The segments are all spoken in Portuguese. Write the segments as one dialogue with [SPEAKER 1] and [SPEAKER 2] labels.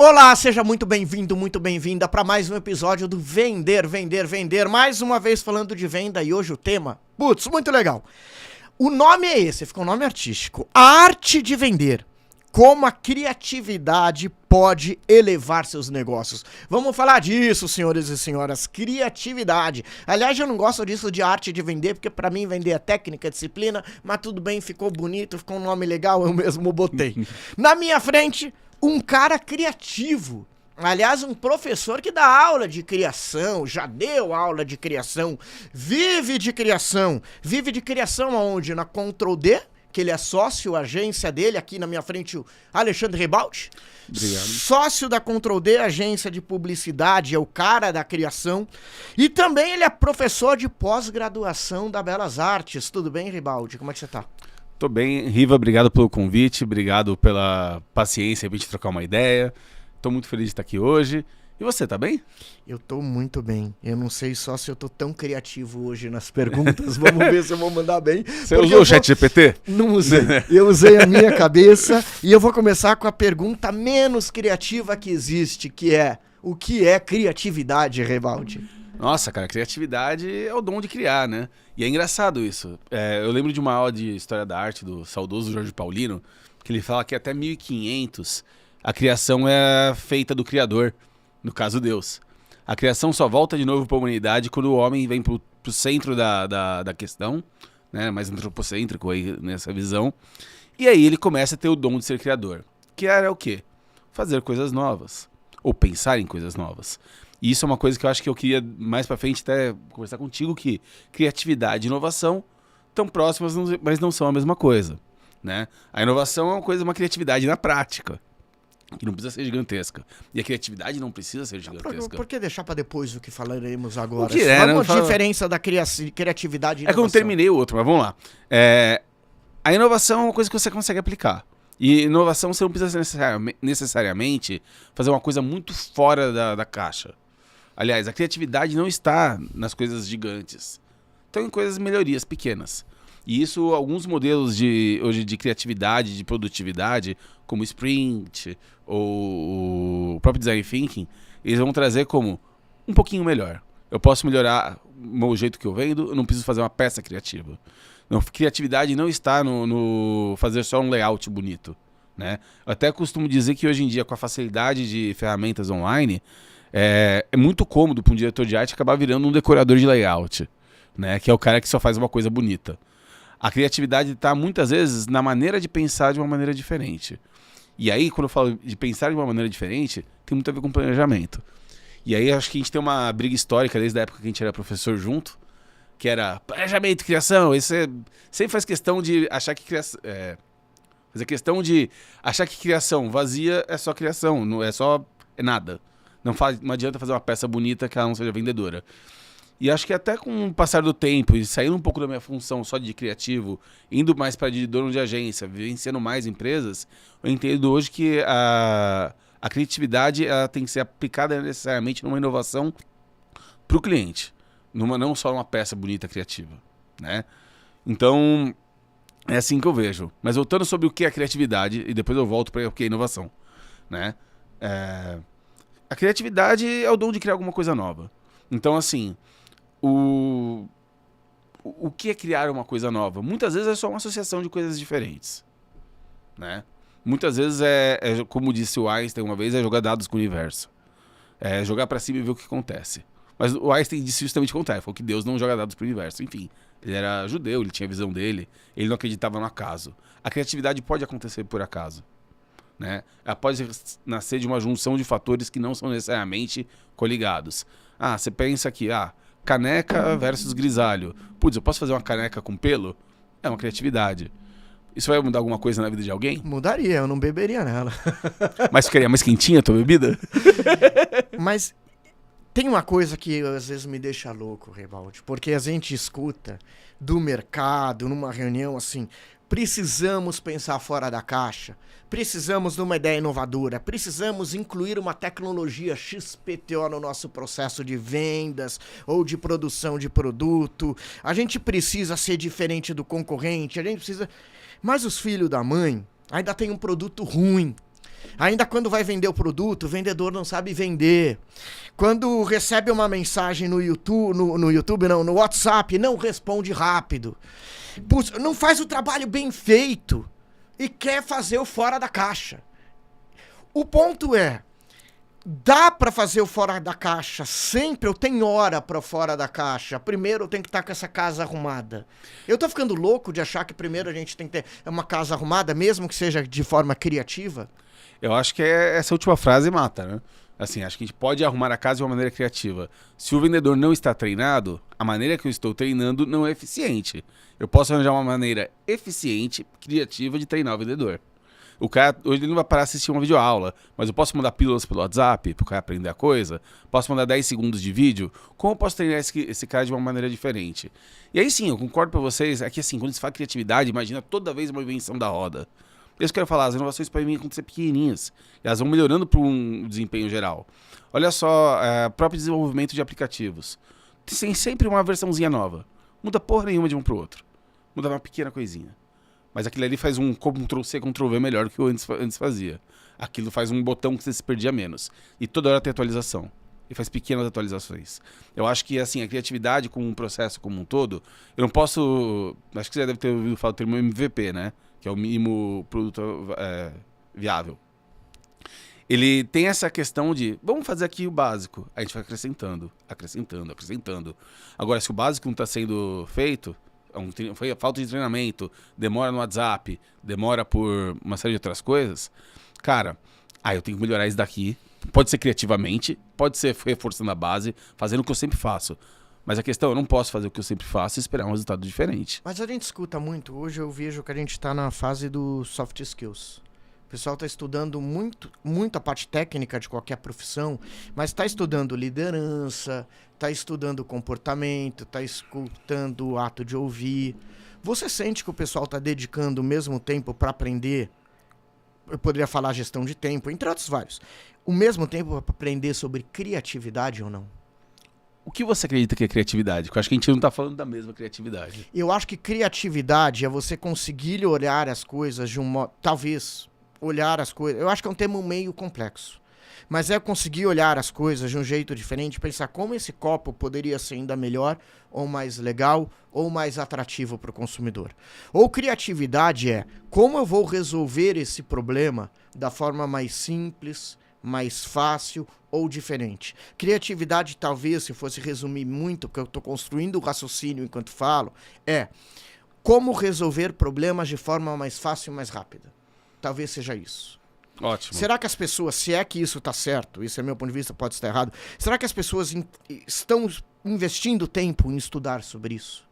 [SPEAKER 1] Olá, seja muito bem-vindo, muito bem-vinda para mais um episódio do Vender, Vender, Vender. Mais uma vez falando de venda e hoje o tema, putz, muito legal. O nome é esse, ficou um nome artístico. A arte de vender. Como a criatividade pode elevar seus negócios. Vamos falar disso, senhores e senhoras. Criatividade. Aliás, eu não gosto disso de arte de vender, porque pra mim vender é técnica, é disciplina, mas tudo bem, ficou bonito, ficou um nome legal, eu mesmo botei. Na minha frente, um cara criativo. Aliás, um professor que dá aula de criação, já deu aula de criação, vive de criação. Vive de criação aonde? Na Ctrl D, que ele é sócio, a agência dele, aqui na minha frente o Alexandre Ribaldi.
[SPEAKER 2] Obrigado.
[SPEAKER 1] Sócio da Ctrl D, agência de publicidade, é o cara da criação. E também ele é professor de pós-graduação da Belas Artes. Tudo bem, Ribaldi? Como é que você tá?
[SPEAKER 2] Tô bem, Riva, obrigado pelo convite, obrigado pela paciência pra gente trocar uma ideia. Tô muito feliz de estar aqui hoje. E você, tá bem?
[SPEAKER 1] Eu tô muito bem. Eu não sei só se eu tô tão criativo hoje nas perguntas. Vamos ver se eu vou mandar bem.
[SPEAKER 2] Você usou o ChatGPT?
[SPEAKER 1] Não usei. Eu usei a minha cabeça e eu vou começar com a pergunta menos criativa que existe, que é: o que é criatividade, Ribaldi?
[SPEAKER 2] Nossa, cara, criatividade é o dom de criar, né? E é engraçado isso. Eu lembro de uma aula de História da Arte do saudoso Jorge Paulino, que ele fala que até 1500 a criação é feita do Criador, no caso Deus. A criação só volta de novo para a humanidade quando o homem vem pro centro da questão, né? Mais antropocêntrico aí nessa visão. E aí ele começa a ter o dom de ser criador. Que era o quê? Fazer coisas novas. Ou pensar em coisas novas. E isso é uma coisa que eu acho que eu queria mais pra frente até conversar contigo, que criatividade e inovação estão próximas, mas não são a mesma coisa, né? A inovação é uma criatividade na prática, que não precisa ser gigantesca. E a criatividade não precisa ser gigantesca.
[SPEAKER 1] Por que deixar pra depois o que falaremos agora?
[SPEAKER 2] O que é,
[SPEAKER 1] né? A diferença da criatividade e inovação.
[SPEAKER 2] É que eu não terminei o outro, mas vamos lá. A inovação é uma coisa que você consegue aplicar. E inovação você não precisa necessariamente fazer uma coisa muito fora da caixa. Aliás, a criatividade não está nas coisas gigantes. Estão em coisas melhorias pequenas. E isso, alguns modelos hoje de criatividade, de produtividade, como o Sprint ou o próprio Design Thinking, eles vão trazer como um pouquinho melhor. Eu posso melhorar o jeito que eu vendo, eu não preciso fazer uma peça criativa. Não, criatividade não está no fazer só um layout bonito, né? Eu até costumo dizer que hoje em dia, com a facilidade de ferramentas online, é muito cômodo para um diretor de arte acabar virando um decorador de layout, né? Que é o cara que só faz uma coisa bonita. A criatividade está muitas vezes na maneira de pensar de uma maneira diferente. E aí, quando eu falo de pensar de uma maneira diferente, tem muito a ver com planejamento. E aí, acho que a gente tem uma briga histórica desde a época que a gente era professor junto, que era planejamento e criação. Aí você sempre faz questão de achar que criação... fazer questão de achar que criação vazia é só criação, não é só nada. Não adianta fazer uma peça bonita que ela não seja vendedora. E acho que até com o passar do tempo e saindo um pouco da minha função só de criativo, indo mais para de dono de agência, vivenciando mais empresas, eu entendo hoje que a criatividade ela tem que ser aplicada necessariamente numa inovação para o cliente. Não só uma peça bonita criativa, né? Então, é assim que eu vejo. Mas voltando sobre o que é criatividade, e depois eu volto para o que é inovação, né? A criatividade é o dom de criar alguma coisa nova. Então, assim, o que é criar uma coisa nova? Muitas vezes é só uma associação de coisas diferentes, né? Muitas vezes como disse o Einstein uma vez, é jogar dados com o universo. É jogar para cima e ver o que acontece. Mas o Einstein disse justamente o contrário, falou que Deus não joga dados pro universo. Enfim, ele era judeu, ele tinha a visão dele, ele não acreditava no acaso. A criatividade pode acontecer por acaso, né? Ela pode nascer de uma junção de fatores que não são necessariamente coligados. Você pensa aqui, caneca versus grisalho. Putz, eu posso fazer uma caneca com pelo? É uma criatividade. Isso vai mudar alguma coisa na vida de alguém?
[SPEAKER 1] Mudaria, eu não beberia nela.
[SPEAKER 2] Mas ficaria mais quentinha a tua bebida?
[SPEAKER 1] Mas tem uma coisa que às vezes me deixa louco, Ribaldi, porque a gente escuta do mercado, numa reunião assim, precisamos pensar fora da caixa, precisamos de uma ideia inovadora, precisamos incluir uma tecnologia XPTO no nosso processo de vendas ou de produção de produto, a gente precisa ser diferente do concorrente, a gente precisa... Mas os filhos da mãe ainda tem um produto ruim. Ainda quando vai vender o produto, o vendedor não sabe vender. Quando recebe uma mensagem no YouTube, no WhatsApp, não responde rápido. Putz, não faz o trabalho bem feito e quer fazer o fora da caixa. O ponto é, dá pra fazer o fora da caixa sempre ou tem hora pra fora da caixa? Primeiro eu tenho que estar com essa casa arrumada. Eu tô ficando louco de achar que primeiro a gente tem que ter uma casa arrumada, mesmo que seja de forma criativa?
[SPEAKER 2] Eu acho que essa última frase mata, né? Assim, acho que a gente pode arrumar a casa de uma maneira criativa. Se o vendedor não está treinado, a maneira que eu estou treinando não é eficiente. Eu posso arranjar uma maneira eficiente, criativa de treinar o vendedor. O cara, hoje ele não vai parar de assistir uma videoaula, mas eu posso mandar pílulas pelo WhatsApp para o cara aprender a coisa, posso mandar 10 segundos de vídeo, como eu posso treinar esse cara de uma maneira diferente? E aí sim, eu concordo com vocês, é que assim, quando se fala criatividade, imagina toda vez uma invenção da roda. Isso que eu quero falar, as inovações para mim acontecer pequenininhas, e elas vão melhorando para um desempenho geral. Olha só, próprio desenvolvimento de aplicativos. Tem sempre uma versãozinha nova. Muda porra nenhuma de um para o outro. Muda uma pequena coisinha. Mas aquilo ali faz um Ctrl-C, Ctrl-V melhor do que o antes fazia. Aquilo faz um botão que você se perdia menos. E toda hora tem atualização. E faz pequenas atualizações. Eu acho que assim, a criatividade como um processo como um todo, eu não posso... Acho que você deve ter ouvido falar do termo MVP, né? Que é o mínimo produto viável. Ele tem essa questão de, vamos fazer aqui o básico. A gente vai acrescentando, acrescentando, acrescentando. Agora, se o básico não está sendo feito... Foi a falta de treinamento, demora no WhatsApp, demora por uma série de outras coisas, cara, eu tenho que melhorar isso daqui. Pode ser criativamente, pode ser reforçando a base, fazendo o que eu sempre faço. Mas a questão, eu não posso fazer o que eu sempre faço e esperar um resultado diferente.
[SPEAKER 1] Mas a gente escuta muito, hoje eu vejo que a gente está na fase do soft skills. O pessoal está estudando muito a parte técnica de qualquer profissão, mas está estudando liderança, está estudando comportamento, está escutando o ato de ouvir. Você sente que o pessoal está dedicando o mesmo tempo para aprender? Eu poderia falar gestão de tempo, entre outros vários. O mesmo tempo para aprender sobre criatividade ou não?
[SPEAKER 2] O que você acredita que é criatividade? Porque eu acho que a gente não está falando da mesma criatividade.
[SPEAKER 1] Eu acho que criatividade é você conseguir olhar as coisas de um modo... Talvez... olhar as coisas, eu acho que é um termo meio complexo, mas é conseguir olhar as coisas de um jeito diferente, pensar como esse copo poderia ser ainda melhor, ou mais legal, ou mais atrativo para o consumidor. Ou criatividade é como eu vou resolver esse problema da forma mais simples, mais fácil ou diferente. Criatividade, talvez, se fosse resumir muito, porque eu estou construindo o raciocínio enquanto falo, é como resolver problemas de forma mais fácil e mais rápida. Talvez seja isso.
[SPEAKER 2] Ótimo.
[SPEAKER 1] Será que as pessoas, se é que isso está certo, isso é meu ponto de vista, pode estar errado, será que as pessoas estão investindo tempo em estudar sobre isso?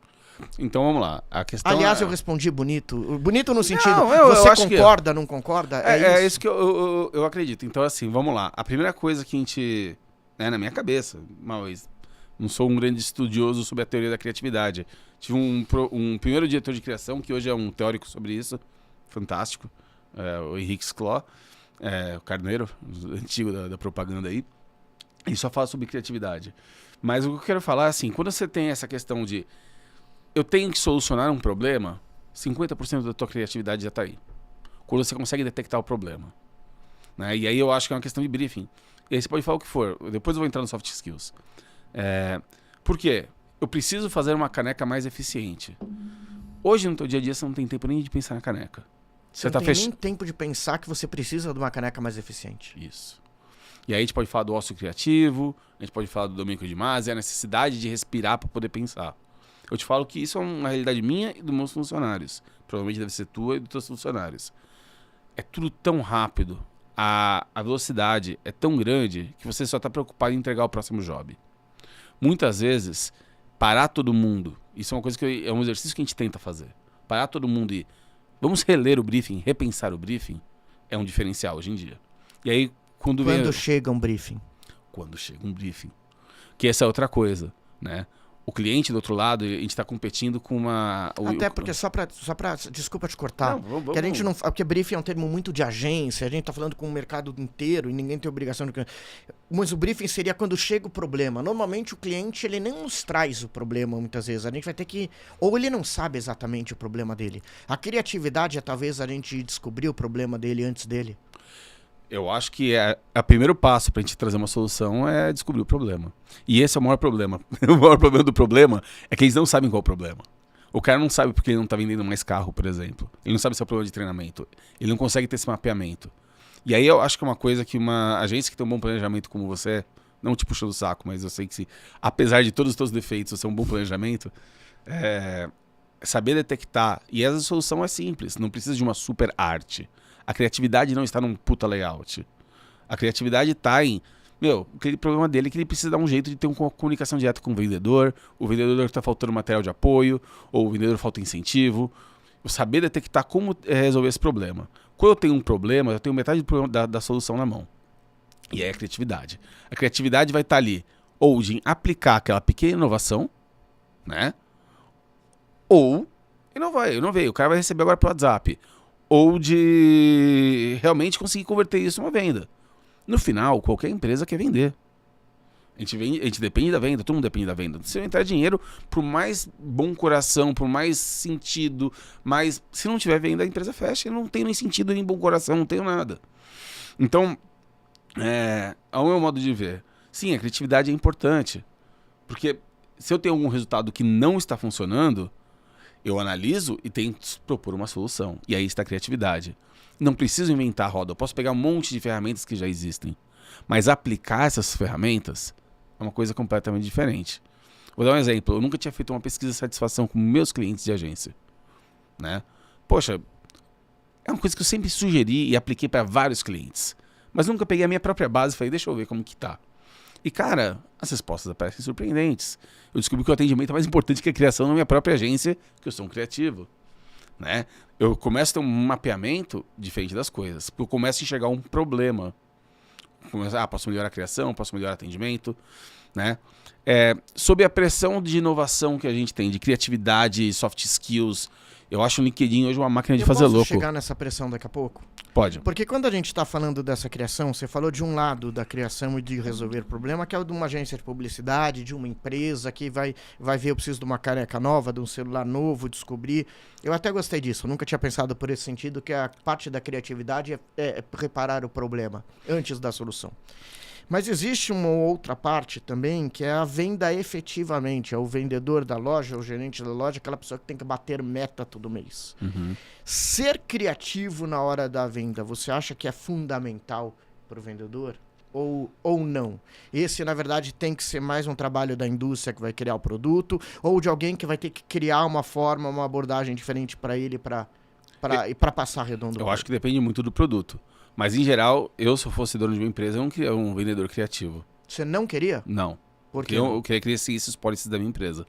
[SPEAKER 2] Então vamos lá. A questão
[SPEAKER 1] Aliás, eu respondi bonito. Bonito no sentido,
[SPEAKER 2] não, eu
[SPEAKER 1] você
[SPEAKER 2] acho
[SPEAKER 1] concorda, não concorda?
[SPEAKER 2] É isso que eu acredito. Então assim, vamos lá. A primeira coisa que a gente... na minha cabeça, mas não sou um grande estudioso sobre a teoria da criatividade. Tive um primeiro diretor de criação, que hoje é um teórico sobre isso, fantástico. O Henrique Scló, o Carneiro, antigo da propaganda aí, e só fala sobre criatividade. Mas o que eu quero falar é assim, quando você tem essa questão de eu tenho que solucionar um problema, 50% da tua criatividade já está aí. Quando você consegue detectar o problema. Né? E aí eu acho que é uma questão de briefing. E aí você pode falar o que for, depois eu vou entrar no soft skills. Por quê? Eu preciso fazer uma caneca mais eficiente. Hoje no teu dia a dia você não tem tempo nem de pensar na caneca.
[SPEAKER 1] Você não tem nem tempo de pensar que você precisa de uma caneca mais eficiente.
[SPEAKER 2] Isso. E aí a gente pode falar do ócio criativo, a gente pode falar do Domênico de Masi, a necessidade de respirar para poder pensar. Eu te falo que isso é uma realidade minha e dos meus funcionários. Provavelmente deve ser tua e dos teus funcionários. É tudo tão rápido, a velocidade é tão grande que você só está preocupado em entregar o próximo job. Muitas vezes, parar todo mundo, isso é uma coisa é um exercício que a gente tenta fazer. Parar todo mundo e vamos reler o briefing, repensar o briefing, é um diferencial hoje em dia. E aí, quando
[SPEAKER 1] chega um briefing?
[SPEAKER 2] Quando chega um briefing. Que essa é outra coisa, né? O cliente do outro lado, a gente está competindo com uma...
[SPEAKER 1] Até porque, só pra desculpa te cortar, não, que a gente não... Porque briefing é um termo muito de agência, a gente tá falando com o mercado inteiro e ninguém tem obrigação de... Mas o briefing seria quando chega o problema. Normalmente o cliente, ele nem nos traz o problema muitas vezes. A gente vai ter que... Ou ele não sabe exatamente o problema dele. A criatividade é talvez a gente descobrir o problema dele antes dele.
[SPEAKER 2] Eu acho que o primeiro passo para a gente trazer uma solução é descobrir o problema. E esse é o maior problema. O maior problema do problema é que eles não sabem qual é o problema. O cara não sabe porque ele não está vendendo mais carro, por exemplo. Ele não sabe se é o problema de treinamento. Ele não consegue ter esse mapeamento. E aí eu acho que é uma coisa que uma agência que tem um bom planejamento como você, não te puxa do saco, mas eu sei que apesar de todos os teus defeitos, você é um bom planejamento, saber detectar. E essa solução é simples, não precisa de uma super arte. A criatividade não está num puta layout. A criatividade está em... aquele problema dele é que ele precisa dar um jeito de ter uma comunicação direta com o vendedor está faltando material de apoio, ou o vendedor falta incentivo. Eu saber detectar como resolver esse problema. Quando eu tenho um problema, eu tenho metade do problema da solução na mão. E é a criatividade. A criatividade vai estar ali, ou de aplicar aquela pequena inovação, né? Ou, e não veio, o cara vai receber agora pelo WhatsApp. Ou de realmente conseguir converter isso em uma venda. No final, qualquer empresa quer vender. A gente depende da venda, todo mundo depende da venda. Se eu entrar dinheiro, por mais bom coração, por mais sentido, mas se não tiver venda, a empresa fecha. Eu não tenho nem sentido, nem bom coração, não tenho nada. Então, ao meu modo de ver, sim, a criatividade é importante. Porque se eu tenho algum resultado que não está funcionando, eu analiso e tento propor uma solução. E aí está a criatividade. Não preciso inventar a roda. Eu posso pegar um monte de ferramentas que já existem. Mas aplicar essas ferramentas é uma coisa completamente diferente. Vou dar um exemplo. Eu nunca tinha feito uma pesquisa de satisfação com meus clientes de agência. Né? Poxa, é uma coisa que eu sempre sugeri e apliquei para vários clientes. Mas nunca peguei a minha própria base e falei, deixa eu ver como que tá. E, cara, as respostas parecem surpreendentes. Eu descobri que o atendimento é mais importante que a criação na minha própria agência, que eu sou um criativo. Né? Eu começo a ter um mapeamento diferente das coisas. Porque eu começo a enxergar um problema. Posso melhorar a criação, posso melhorar o atendimento. Né? Sob a pressão de inovação que a gente tem, de criatividade, soft skills, eu acho o LinkedIn hoje uma máquina de fazer louco.
[SPEAKER 1] Posso chegar nessa pressão daqui a pouco?
[SPEAKER 2] Pode.
[SPEAKER 1] Porque quando a gente está falando dessa criação, você falou de um lado da criação e de resolver problema, que é o de uma agência de publicidade, de uma empresa que vai ver, eu preciso de uma caneca nova, de um celular novo, descobrir. Eu até gostei disso, eu nunca tinha pensado por esse sentido, que a parte da criatividade é reparar o problema antes da solução. Mas existe uma outra parte também, que é a venda efetivamente. É o vendedor da loja, o gerente da loja, aquela pessoa que tem que bater meta todo mês.
[SPEAKER 2] Uhum.
[SPEAKER 1] Ser criativo na hora da venda, você acha que é fundamental para o vendedor? Ou não? Esse, na verdade, tem que ser mais um trabalho da indústria que vai criar o produto, ou de alguém que vai ter que criar uma forma, uma abordagem diferente para ele, para passar redondo.
[SPEAKER 2] Eu acho que depende muito do produto. Mas, em geral, se eu fosse dono de uma empresa, eu não queria um vendedor criativo.
[SPEAKER 1] Você não queria?
[SPEAKER 2] Não.
[SPEAKER 1] Por quê?
[SPEAKER 2] Eu queria que seguisse os policies da minha empresa.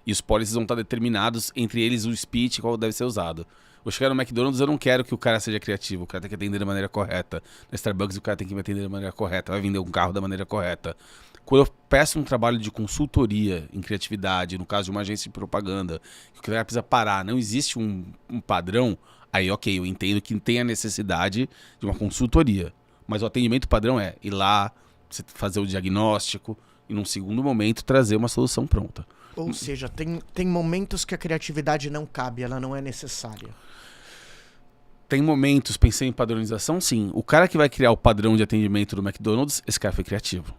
[SPEAKER 2] E os policies vão estar determinados, entre eles, o speech qual deve ser usado. Eu chegar no McDonald's, eu não quero que o cara seja criativo. O cara tem que atender da maneira correta. Na Starbucks, o cara tem que me atender da maneira correta. Vai vender um carro da maneira correta. Quando eu peço um trabalho de consultoria em criatividade, no caso de uma agência de propaganda, que o cara precisa parar, não existe um padrão... Aí, ok, eu entendo que tem a necessidade de uma consultoria. Mas o atendimento padrão é ir lá, você fazer o diagnóstico e, num segundo momento, trazer uma solução pronta.
[SPEAKER 1] Ou seja, tem momentos que a criatividade não cabe, ela não é necessária.
[SPEAKER 2] Tem momentos, pensei em padronização, sim. O cara que vai criar o padrão de atendimento do McDonald's, esse cara foi criativo.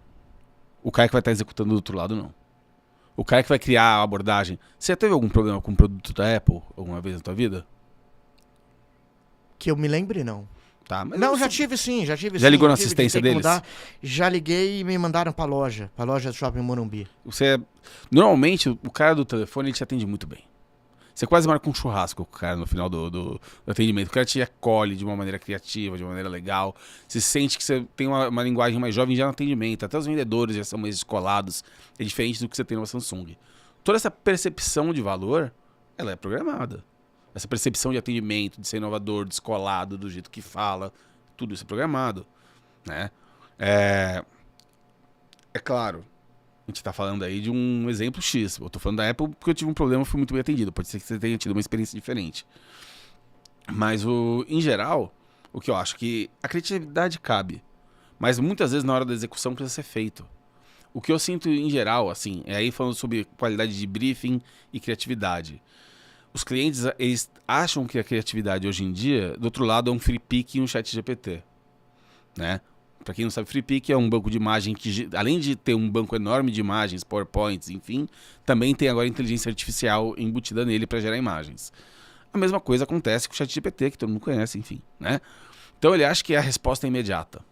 [SPEAKER 2] O cara que vai estar executando do outro lado, não. O cara que vai criar a abordagem... Você já teve algum problema com o produto da Apple alguma vez na tua vida?
[SPEAKER 1] Que eu me lembre, não.
[SPEAKER 2] Tá, mas
[SPEAKER 1] não, já tive sim. Já
[SPEAKER 2] ligou na assistência deles?
[SPEAKER 1] Já liguei e me mandaram pra loja do Shopping Morumbi.
[SPEAKER 2] Normalmente, o cara do telefone, ele te atende muito bem. Você quase marca um churrasco com o cara no final do atendimento. O cara te acolhe de uma maneira criativa, de uma maneira legal. Você sente que você tem uma linguagem mais jovem já no atendimento. Até os vendedores já são mais descolados. É diferente do que você tem na Samsung. Toda essa percepção de valor, ela é programada. Essa percepção de atendimento, de ser inovador, descolado, do jeito que fala, tudo isso é programado. Né? É claro, a gente está falando aí de um exemplo X. Eu estou falando da Apple porque eu tive um problema e fui muito bem atendido. Pode ser que você tenha tido uma experiência diferente. Mas, em geral, o que eu acho que a criatividade cabe. Mas muitas vezes na hora da execução precisa ser feito. O que eu sinto em geral, assim, é aí falando sobre qualidade de briefing e criatividade. Os clientes, eles acham que a criatividade hoje em dia, do outro lado, é um free pick e um chat GPT. né? Para quem não sabe, FreePic é um banco de imagem que, além de ter um banco enorme de imagens, PowerPoints, enfim, também tem agora inteligência artificial embutida nele para gerar imagens. A mesma coisa acontece com o ChatGPT, que todo mundo conhece, enfim, né? Então ele acha que a resposta é imediata.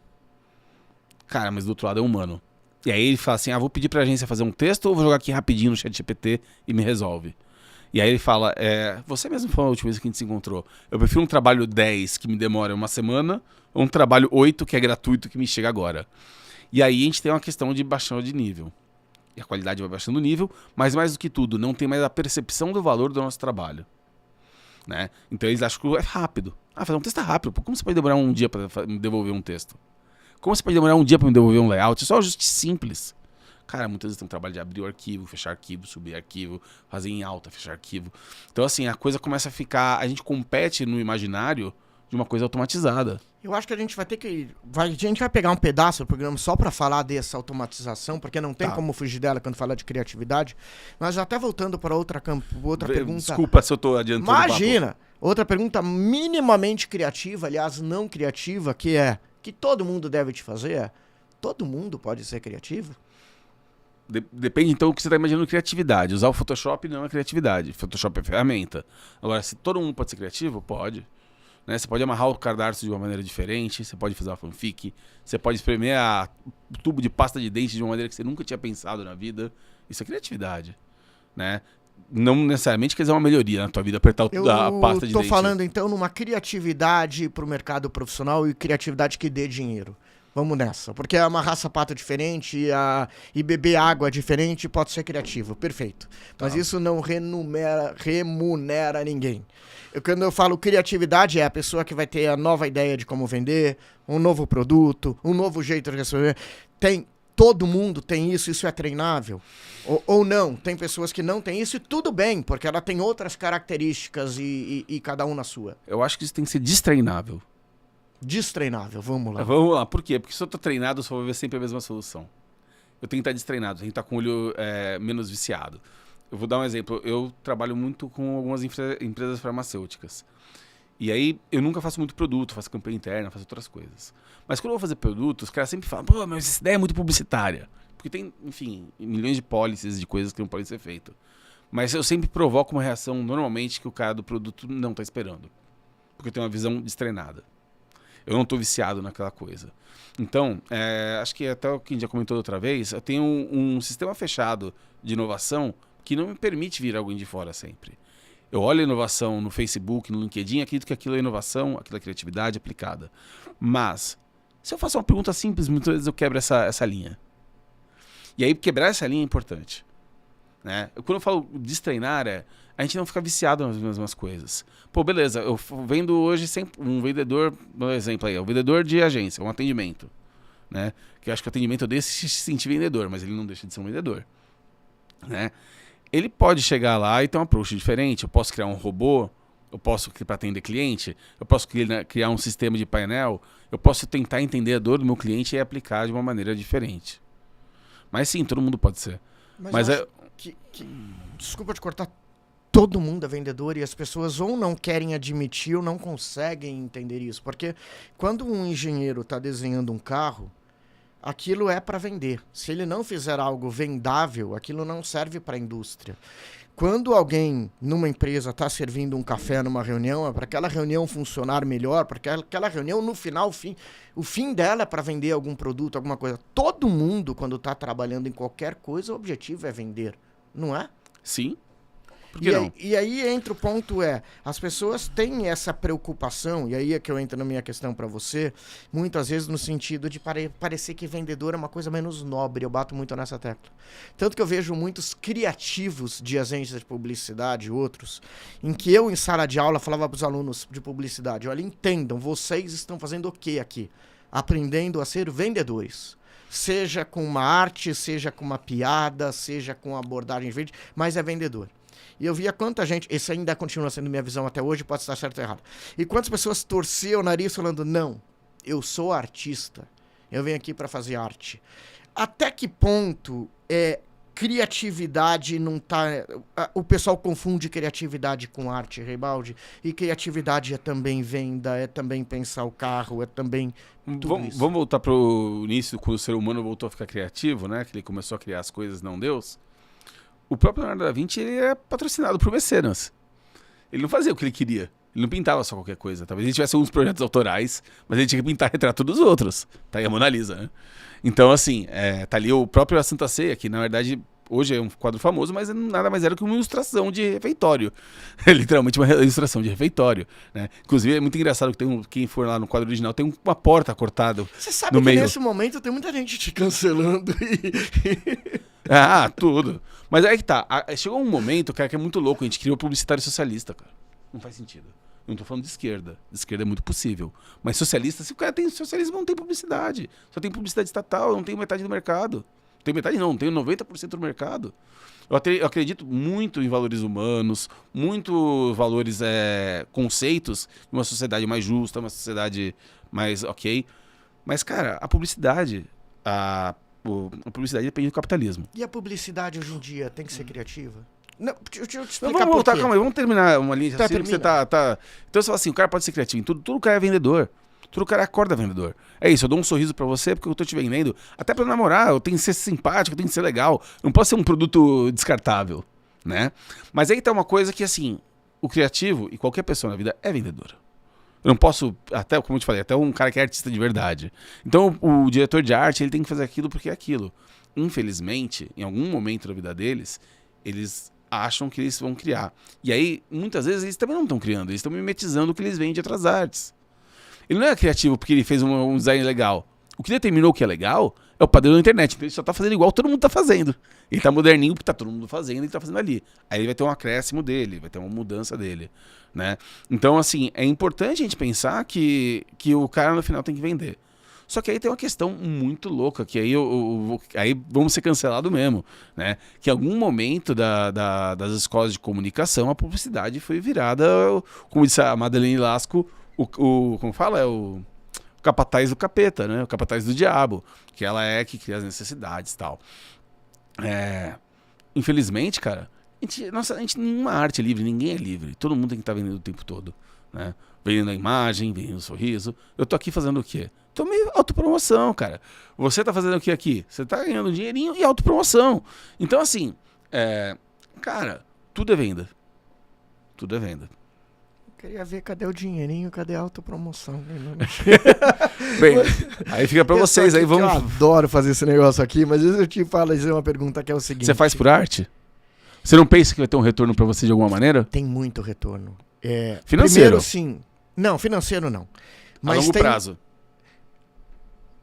[SPEAKER 2] Cara, mas do outro lado é humano. E aí ele fala assim, vou pedir pra agência fazer um texto ou vou jogar aqui rapidinho no ChatGPT e me resolve. E aí ele fala, você mesmo falou a última vez que a gente se encontrou, eu prefiro um trabalho 10 que me demora uma semana ou um trabalho 8 que é gratuito que me chega agora. E aí a gente tem uma questão de baixar de nível. E a qualidade vai baixando o nível, mas mais do que tudo, não tem mais a percepção do valor do nosso trabalho. Né? Então eles acham que é rápido. Fazer um texto é rápido. Pô, como você pode demorar um dia para me devolver um texto? Como você pode demorar um dia para me devolver um layout? É só um ajuste simples. Cara, muitas vezes tem um trabalho de abrir o arquivo, fechar arquivo, subir arquivo, fazer em alta, fechar arquivo. Então, assim, a coisa começa a ficar... A gente compete no imaginário de uma coisa automatizada.
[SPEAKER 1] Eu acho que a gente vai ter que... A gente vai pegar um pedaço do programa só para falar dessa automatização, porque não tem como fugir dela quando fala de criatividade. Mas até voltando para outra pergunta...
[SPEAKER 2] Desculpa se eu tô adiantando.
[SPEAKER 1] Imagina! Outra pergunta minimamente criativa, aliás, não criativa, que todo mundo deve te fazer todo mundo pode ser criativo?
[SPEAKER 2] Depende, então, do que você está imaginando criatividade. Usar o Photoshop não é criatividade. Photoshop é ferramenta. Agora, se todo mundo pode ser criativo, pode. Né? Você pode amarrar o cadarço de uma maneira diferente, você pode fazer uma fanfic, você pode espremer o tubo de pasta de dente de uma maneira que você nunca tinha pensado na vida. Isso é criatividade. Né? Não necessariamente quer dizer uma melhoria na tua vida, apertar a pasta de dente.
[SPEAKER 1] Eu tô falando, então, numa criatividade para o mercado profissional e criatividade que dê dinheiro. Vamos nessa, porque amarrar sapato diferente e beber água diferente pode ser criativo, perfeito. Mas isso não remunera ninguém. Quando eu falo criatividade, é a pessoa que vai ter a nova ideia de como vender, um novo produto, um novo jeito de resolver. Todo mundo tem isso é treinável. Ou não, tem pessoas que não têm isso e tudo bem, porque ela tem outras características e cada um na sua.
[SPEAKER 2] Eu acho que isso tem que ser destreinável.
[SPEAKER 1] Destreinável, vamos lá.
[SPEAKER 2] Vamos lá, por quê? Porque se eu tô treinado, eu só vou ver sempre a mesma solução. Eu tenho que estar destreinado, eu tenho que estar com o olho menos viciado. Eu vou dar um exemplo. Eu trabalho muito com algumas empresas farmacêuticas. E aí, eu nunca faço muito produto, faço campanha interna, faço outras coisas. Mas quando eu vou fazer produto, os caras sempre falam, pô, mas essa ideia é muito publicitária. Porque tem, enfim, milhões de policies de coisas que não podem ser feitas. Mas eu sempre provoco uma reação, normalmente, que o cara do produto não está esperando. Porque eu tenho uma visão destreinada. Eu não estou viciado naquela coisa. Então, acho que até o que a gente já comentou outra vez, eu tenho um sistema fechado de inovação que não me permite vir alguém de fora sempre. Eu olho a inovação no Facebook, no LinkedIn, acredito que aquilo é inovação, aquilo é criatividade aplicada. Mas, se eu faço uma pergunta simples, muitas vezes eu quebro essa linha. E aí, quebrar essa linha é importante. Né? Quando eu falo destreinar, a gente não fica viciado nas mesmas coisas. Pô, beleza, eu vendo hoje sempre um vendedor, por exemplo aí, um vendedor de agência, um atendimento. Né? Que eu acho que o atendimento eu deixo de se sentir vendedor, mas ele não deixa de ser um vendedor. Né? Ele pode chegar lá e ter um approach diferente. Eu posso criar um robô, eu posso, para atender cliente, eu posso criar um sistema de painel, eu posso tentar entender a dor do meu cliente e aplicar de uma maneira diferente. Mas sim, todo mundo pode ser. Mas
[SPEAKER 1] desculpa te cortar, todo mundo é vendedor e as pessoas ou não querem admitir ou não conseguem entender isso. Porque quando um engenheiro está desenhando um carro, aquilo é para vender. Se ele não fizer algo vendável, aquilo não serve para a indústria. Quando alguém numa empresa está servindo um café numa reunião, é para aquela reunião funcionar melhor, para aquela reunião, no final, o fim dela é para vender algum produto, alguma coisa. Todo mundo, quando está trabalhando em qualquer coisa, o objetivo é vender, não é?
[SPEAKER 2] Sim. Por que não?
[SPEAKER 1] E aí entra o ponto as pessoas têm essa preocupação, e aí é que eu entro na minha questão para você, muitas vezes no sentido de parecer que vendedor é uma coisa menos nobre, eu bato muito nessa tecla. Tanto que eu vejo muitos criativos de agências de publicidade, outros, em que eu em sala de aula falava para os alunos de publicidade, olha, entendam, vocês estão fazendo o que aqui? Aprendendo a ser vendedores. Seja com uma arte, seja com uma piada, seja com abordagem verde, mas é vendedor. E eu via quanta gente, esse ainda continua sendo minha visão até hoje, pode estar certo ou errado. E quantas pessoas torciam o nariz falando, não, eu sou artista, eu venho aqui para fazer arte. Até que ponto criatividade não tá... O pessoal confunde criatividade com arte, Reibaldi. E criatividade é também venda, é também pensar o carro, é também tudo isso.
[SPEAKER 2] Vamos voltar pro início, quando o ser humano voltou a ficar criativo, né? Que ele começou a criar as coisas, não Deus. O próprio Leonardo da Vinci, ele é patrocinado por mecenas. Ele não fazia o que ele queria. Ele não pintava só qualquer coisa. Talvez ele tivesse alguns projetos autorais, mas ele tinha que pintar retrato dos outros. Tá aí a Mona Lisa, né? Então, assim, tá ali o próprio A Santa Ceia, que na verdade hoje é um quadro famoso, mas nada mais era que uma ilustração de refeitório. É literalmente uma ilustração de refeitório, né? Inclusive, é muito engraçado que quem for lá no quadro original tem uma porta cortada.
[SPEAKER 1] Você sabe que nesse momento tem muita gente te cancelando
[SPEAKER 2] tudo. Mas aí que tá. Chegou um momento, cara, que é muito louco. A gente criou publicitário socialista, cara. Não faz sentido. Eu não tô falando de esquerda. De esquerda é muito possível. Mas socialista, se o cara tem socialismo, não tem publicidade. Só tem publicidade estatal, não tem metade do mercado. Não tem metade não, não tem 90% do mercado. Eu acredito muito em valores humanos, muito valores, conceitos de uma sociedade mais justa, uma sociedade mais ok. Mas, cara, a publicidade depende do capitalismo.
[SPEAKER 1] E a publicidade hoje em dia tem que ser criativa? Não, deixa eu te explicar.
[SPEAKER 2] Vamos voltar, calma aí, vamos terminar uma linha assim, porque você tá... Então você fala assim, o cara pode ser criativo em tudo, o cara é vendedor. Tudo o cara acorda vendedor. É isso, eu dou um sorriso pra você porque eu tô te vendendo. Até pra namorar, eu tenho que ser simpático, eu tenho que ser legal. Não posso ser um produto descartável, né? Mas aí tá uma coisa que, assim, o criativo e qualquer pessoa na vida é vendedora. Eu não posso, até como eu te falei, até um cara que é artista de verdade. Então o diretor de arte, ele tem que fazer aquilo porque é aquilo. Infelizmente, em algum momento da vida deles, eles acham que eles vão criar. E aí, muitas vezes, eles também não estão criando, eles estão mimetizando o que eles veem de outras artes. Ele não é criativo porque ele fez um design legal. O que determinou o que é legal é o padrão da internet. Então ele só tá fazendo igual todo mundo tá fazendo. Ele tá moderninho porque tá todo mundo fazendo e ele tá fazendo ali. Aí ele vai ter um acréscimo dele, vai ter uma mudança dele, né? Então, assim, é importante a gente pensar que o cara no final tem que vender. Só que aí tem uma questão muito louca, que aí, aí vamos ser cancelados mesmo, né? Que em algum momento das escolas de comunicação, a publicidade foi virada, como disse a Madeleine Lasco, como fala? É o capataz do capeta, né? O capataz do diabo. Que ela é que cria as necessidades e tal. Infelizmente, cara, nenhuma arte é livre, ninguém é livre. Todo mundo tem que estar vendendo o tempo todo, né? Vendendo a imagem, vendendo o sorriso. Eu tô aqui fazendo o quê? Tô meio autopromoção, cara. Você tá fazendo o que aqui? Você tá ganhando um dinheirinho e autopromoção. Então, assim, cara, tudo é venda. Tudo é venda.
[SPEAKER 1] Queria ver cadê o dinheirinho, cadê a autopromoção.
[SPEAKER 2] Bem, aí fica pra vocês. Aí vamos...
[SPEAKER 1] Eu adoro fazer esse negócio aqui, mas eu te falo uma pergunta que é o seguinte.
[SPEAKER 2] Você faz por arte? Você não pensa que vai ter um retorno pra você de alguma maneira?
[SPEAKER 1] Tem muito retorno.
[SPEAKER 2] Financeiro?
[SPEAKER 1] Primeiro, sim. Não, financeiro não. Mas
[SPEAKER 2] a longo prazo?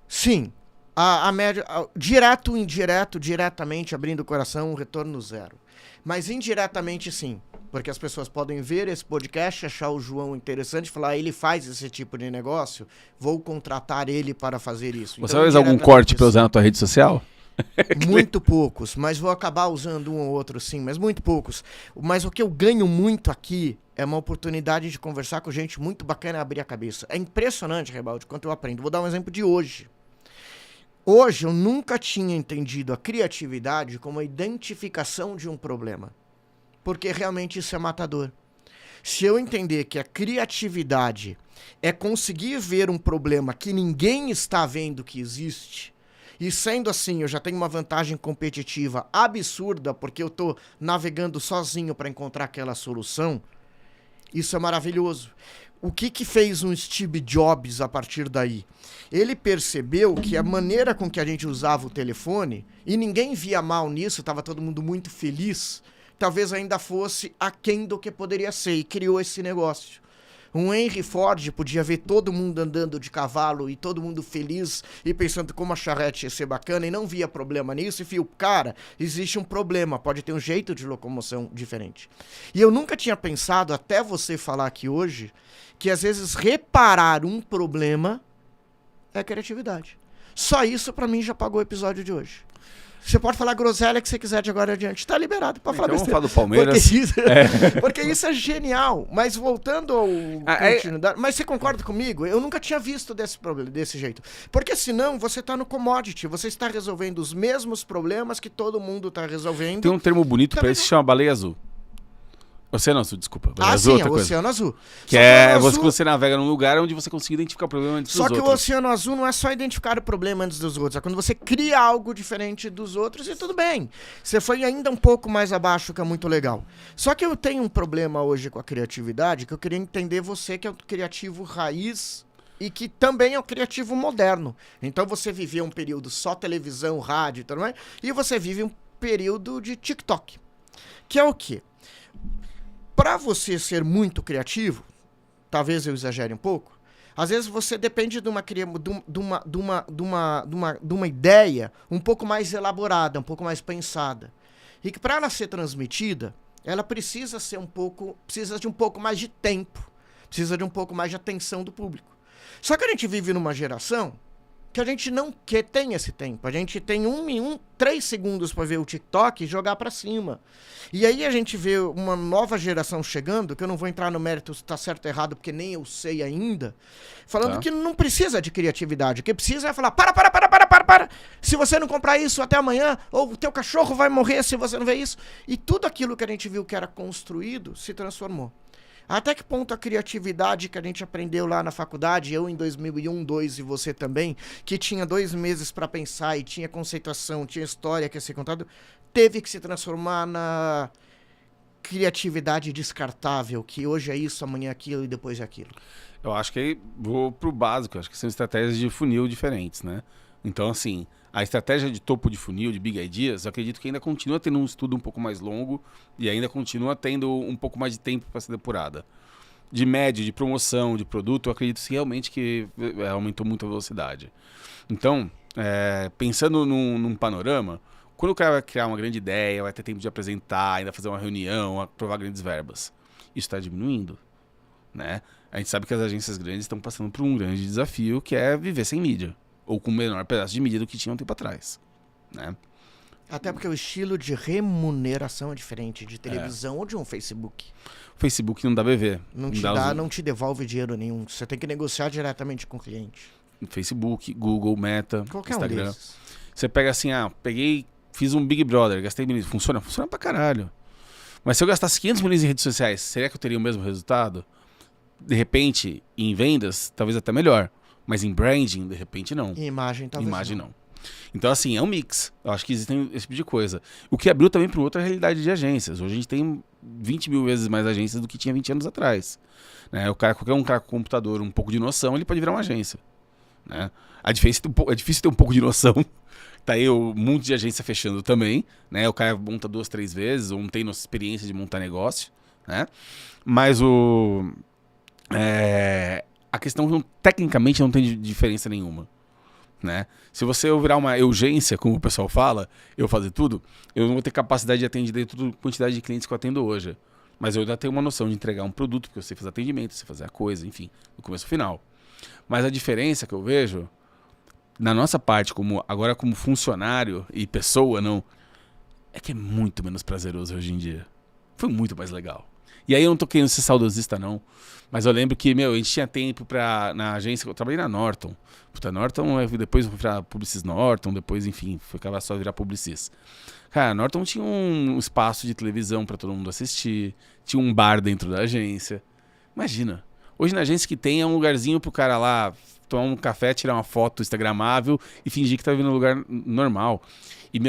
[SPEAKER 1] Sim. A média, direto, indireto, diretamente, abrindo o coração, retorno zero. Mas indiretamente, sim. Porque as pessoas podem ver esse podcast, achar o João interessante e falar, ele faz esse tipo de negócio, vou contratar ele para fazer isso.
[SPEAKER 2] Você vai usar algum corte para usar na tua rede social?
[SPEAKER 1] Muito poucos, mas vou acabar usando um ou outro sim, mas muito poucos. Mas o que eu ganho muito aqui é uma oportunidade de conversar com gente muito bacana e abrir a cabeça. É impressionante, Reibaldi, quanto eu aprendo. Vou dar um exemplo de hoje. Hoje eu nunca tinha entendido a criatividade como a identificação de um problema. Porque realmente isso é matador. Se eu entender que a criatividade é conseguir ver um problema que ninguém está vendo que existe, e sendo assim eu já tenho uma vantagem competitiva absurda porque eu estou navegando sozinho para encontrar aquela solução, isso é maravilhoso. O que fez um Steve Jobs a partir daí? Ele percebeu que a maneira com que a gente usava o telefone, e ninguém via mal nisso, estava todo mundo muito feliz, talvez ainda fosse aquém do que poderia ser, e criou esse negócio. Um Henry Ford podia ver todo mundo andando de cavalo e todo mundo feliz e pensando como a charrete ia ser bacana e não via problema nisso, e viu, cara, existe um problema, pode ter um jeito de locomoção diferente. E eu nunca tinha pensado, até você falar aqui hoje, que às vezes reparar um problema é criatividade. Só isso pra mim já pagou o episódio de hoje. Você pode falar groselha que você quiser de agora adiante. Tá liberado pra falar
[SPEAKER 2] Então vamos
[SPEAKER 1] besteira.
[SPEAKER 2] falar do Palmeiras.
[SPEAKER 1] Porque isso é genial. Mas voltando ao continuidade... Mas você concorda comigo? Eu nunca tinha visto desse jeito. Porque senão você tá no commodity. Você está resolvendo os mesmos problemas que todo mundo tá resolvendo.
[SPEAKER 2] Tem um termo bonito pra isso que chama baleia azul. Oceano Azul, desculpa.
[SPEAKER 1] Sim, é o Oceano Azul.
[SPEAKER 2] Que é você navega num lugar onde você consegue identificar o problema antes dos outros.
[SPEAKER 1] Só que o Oceano Azul não é só identificar o problema antes dos outros. É quando você cria algo diferente dos outros e tudo bem. Você foi ainda um pouco mais abaixo, que é muito legal. Só que eu tenho um problema hoje com a criatividade, que eu queria entender você, que é o criativo raiz e que também é o criativo moderno. Então você viveu um período só televisão, rádio e tudo mais, e você vive um período de TikTok. Que é o quê? Para você ser muito criativo, talvez eu exagere um pouco, às vezes você depende de uma ideia um pouco mais elaborada, um pouco mais pensada. E que para ela ser transmitida, ela precisa de um pouco mais de tempo, precisa de um pouco mais de atenção do público. Só que a gente vive numa geração que a gente não tem esse tempo. A gente tem 3 segundos para ver o TikTok e jogar para cima. E aí a gente vê uma nova geração chegando, que eu não vou entrar no mérito se tá certo ou errado, porque nem eu sei ainda, falando que não precisa de criatividade. O que precisa é falar, para. Se você não comprar isso até amanhã, ou o teu cachorro vai morrer se você não ver isso. E tudo aquilo que a gente viu que era construído se transformou. Até que ponto a criatividade que a gente aprendeu lá na faculdade, eu em 2001, 2002 e você também, que tinha 2 meses para pensar e tinha conceituação, tinha história que ia ser contado, teve que se transformar na criatividade descartável, que hoje é isso, amanhã é aquilo e depois é aquilo.
[SPEAKER 2] Eu acho que aí vou pro básico, acho que são estratégias de funil diferentes, né? Então, assim, a estratégia de topo de funil, de Big Ideas, eu acredito que ainda continua tendo um estudo um pouco mais longo e ainda continua tendo um pouco mais de tempo para ser depurada. De média, de promoção, de produto, eu acredito realmente que aumentou muito a velocidade. Então, pensando num panorama, quando o cara vai criar uma grande ideia, vai ter tempo de apresentar, ainda fazer uma reunião, aprovar grandes verbas, isso está diminuindo, né? A gente sabe que as agências grandes estão passando por um grande desafio, que é viver sem mídia. Ou com o menor pedaço de mídia do que tinha um tempo atrás, né?
[SPEAKER 1] Até porque o estilo de remuneração é diferente de televisão ou de um Facebook.
[SPEAKER 2] O Facebook não dá BV.
[SPEAKER 1] Não te devolve dinheiro nenhum. Você tem que negociar diretamente com o cliente.
[SPEAKER 2] Facebook, Google, Meta,
[SPEAKER 1] Qualquer
[SPEAKER 2] Instagram.
[SPEAKER 1] um desses.
[SPEAKER 2] Você pega assim, fiz um Big Brother, gastei milhões. Funciona pra caralho. Mas se eu gastasse 500 milhões em redes sociais, será que eu teria o mesmo resultado? De repente, em vendas, talvez até melhor. Mas em branding, de repente, não.
[SPEAKER 1] Em imagem, talvez
[SPEAKER 2] Imagem, não. Então, assim, é um mix. Eu acho que existem esse tipo de coisa. O que abriu também para outra realidade de agências. Hoje a gente tem 20 mil vezes mais agências do que tinha 20 anos atrás. Né? Qualquer um cara com computador, um pouco de noção, ele pode virar uma agência. Né? É difícil ter um pouco de noção. Tá aí um monte de agência fechando também. Né? O cara monta 2, 3 vezes, ou não tem nossa experiência de montar negócio. Né? Mas a questão, tecnicamente, não tem diferença nenhuma. Né? Se eu virar uma urgência, como o pessoal fala, eu fazer tudo, eu não vou ter capacidade de atender toda a quantidade de clientes que eu atendo hoje. Mas eu ainda tenho uma noção de entregar um produto, porque eu sei fazer atendimento, sei fazer a coisa, enfim, do começo ao final. Mas a diferença que eu vejo, na nossa parte, agora como funcionário e pessoa, não, é que é muito menos prazeroso hoje em dia. Foi muito mais legal. E aí eu não tô querendo ser saudosista, não. Mas eu lembro que, a gente tinha tempo na agência, eu trabalhei na Norton. Puta, Norton, depois eu fui virar Publicis Norton, depois, enfim, foi acabar só virar Publicis. Cara, a Norton tinha um espaço de televisão pra todo mundo assistir, tinha um bar dentro da agência. Imagina, hoje na agência que tem é um lugarzinho pro cara lá tomar um café, tirar uma foto instagramável e fingir que tá vivendo num lugar normal. E,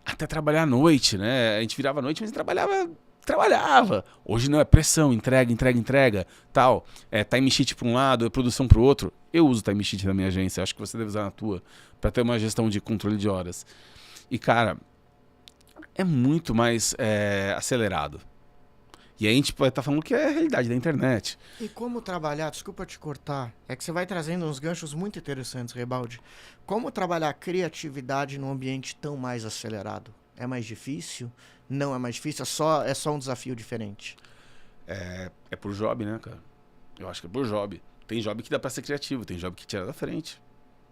[SPEAKER 2] até trabalhar à noite, né? A gente virava à noite, mas trabalhava. Hoje não, é pressão, entrega, tal. É time sheet para um lado, é produção para o outro. Eu uso time sheet na minha agência, acho que você deve usar na tua, para ter uma gestão de controle de horas. E, cara, é muito mais acelerado. E aí a gente pode estar falando que é a realidade da internet.
[SPEAKER 1] E como trabalhar, desculpa te cortar, é que você vai trazendo uns ganchos muito interessantes, Rebaldi. Como trabalhar a criatividade num ambiente tão mais acelerado? É mais difícil? Não é mais difícil? É só um desafio diferente?
[SPEAKER 2] É por job, né, cara? Eu acho que é por job. Tem job que dá pra ser criativo, tem job que tira da frente.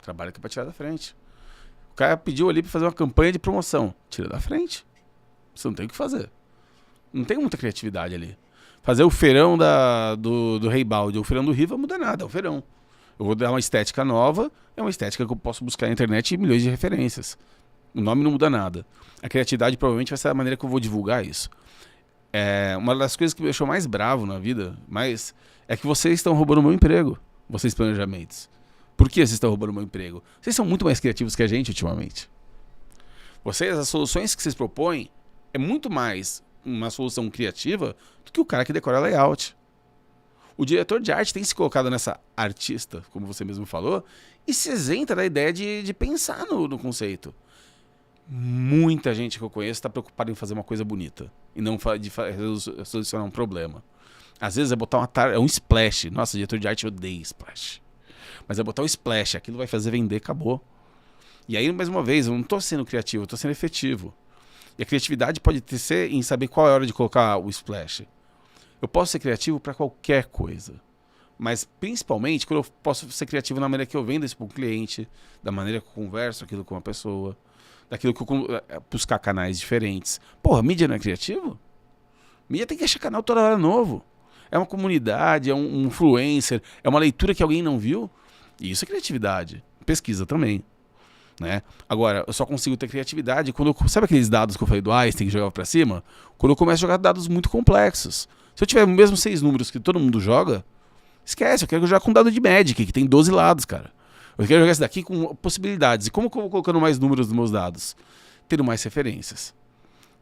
[SPEAKER 2] Trabalho que é pra tirar da frente. O cara pediu ali pra fazer uma campanha de promoção. Tira da frente. Você não tem o que fazer. Não tem muita criatividade ali. Fazer o feirão do Rei Balde, o feirão do Riva, não muda nada, é um feirão. Eu vou dar uma estética nova, é uma estética que eu posso buscar na internet e milhões de referências. O nome não muda nada. A criatividade provavelmente vai ser a maneira que eu vou divulgar isso. Uma das coisas que me deixou mais bravo na vida, é que vocês estão roubando o meu emprego, vocês planejamentos. Por que vocês estão roubando o meu emprego? Vocês são muito mais criativos que a gente ultimamente. Vocês, as soluções que vocês propõem, é muito mais uma solução criativa do que o cara que decora layout. O diretor de arte tem se colocado nessa artista, como você mesmo falou, e se isenta da ideia de pensar no conceito. Muita gente que eu conheço está preocupada em fazer uma coisa bonita e não de solucionar um problema. Às vezes é botar um splash. Nossa, diretor de arte odeia splash. Mas é botar um splash, aquilo vai fazer vender, acabou. E aí, mais uma vez, eu não estou sendo criativo, eu estou sendo efetivo. E a criatividade pode ser em saber qual é a hora de colocar o splash. Eu posso ser criativo para qualquer coisa. Mas principalmente quando eu posso ser criativo na maneira que eu vendo isso para o cliente, da maneira que eu converso aquilo com uma pessoa, daquilo que eu buscar canais diferentes. Porra, mídia não é criativo? Mídia tem que achar canal toda hora novo. É uma comunidade, é um influencer, é uma leitura que alguém não viu. E isso é criatividade. Pesquisa também. Né? Agora, eu só consigo ter criatividade quando sabe aqueles dados que eu falei do Einstein que jogava pra cima? Quando eu começo a jogar dados muito complexos. Se eu tiver mesmo 6 números que todo mundo joga, esquece, eu quero jogar com dado de Magic, que tem 12 lados, cara. Eu quero jogar esse daqui com possibilidades. E como que eu vou colocando mais números nos meus dados? Tendo mais referências.